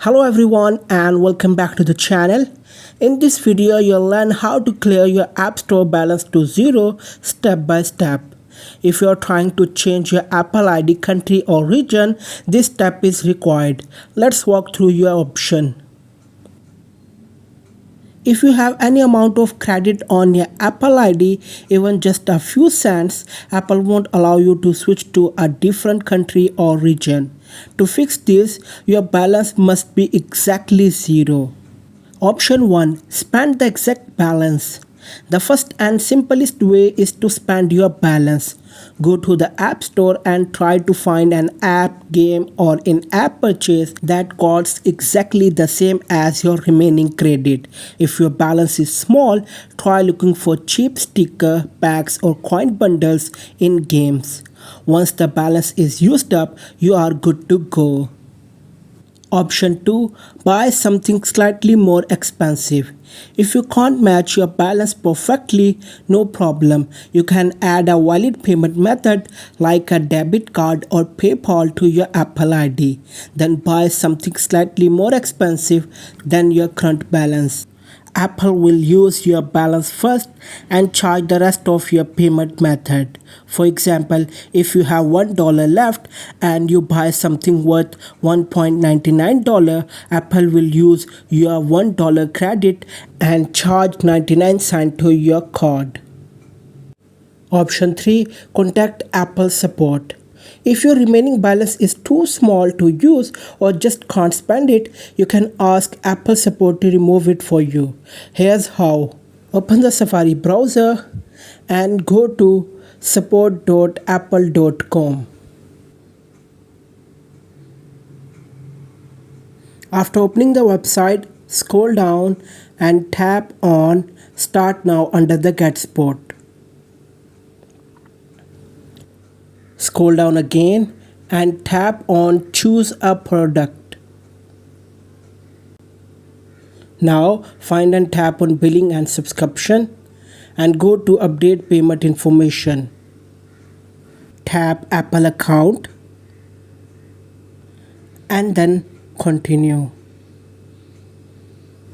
Hello everyone and welcome back to the channel. In this video you'll learn how to clear your App Store balance to zero step by step. If you're trying to change your Apple ID country or region, this step is required. Let's walk through your option. If you have any amount of credit on your Apple ID, even just a few cents, Apple won't allow you to switch to a different country or region. To fix this, your balance must be exactly zero. Option 1. Spend the exact balance. The first and simplest way is to spend your balance. Go to the App Store and try to find an app, game or in-app purchase that costs exactly the same as your remaining credit. If your balance is small, try looking for cheap sticker packs or coin bundles in games. Once the balance is used up, you are good to go. Option 2. Buy something slightly more expensive. If you can't match your balance perfectly, no problem. You can add a valid payment method like a debit card or PayPal to your Apple ID. Then buy something slightly more expensive than your current balance. Apple will use your balance first and charge the rest of your payment method. For example, if you have $1 left and you buy something worth $1.99, Apple will use your $1 credit and charge 99 cents to your card. Option 3. Contact Apple support. If your remaining balance is too small to use or just can't spend it, you can ask Apple support to remove it for you. Here's how. Open the Safari browser and go to support.apple.com. After opening the website, scroll down and tap on Start Now under the Get Support. Scroll down again and tap on Choose a Product. Now find and tap on Billing and Subscription and go to Update Payment Information. Tap Apple Account and then Continue.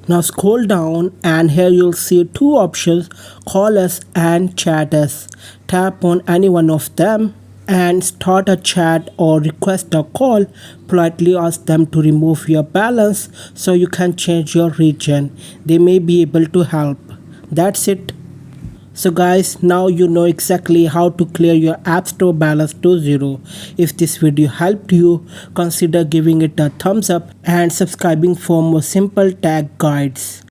Now scroll down and here you'll see two options, Call Us and Chat Us. Tap on any one of them and start a chat or request a call. Politely ask them to remove your balance so you can change your region. They may be able to help. That's it. So guys, now you know exactly how to clear your App Store balance to zero. If this video helped you, consider giving it a thumbs up and subscribing for more simple tech guides.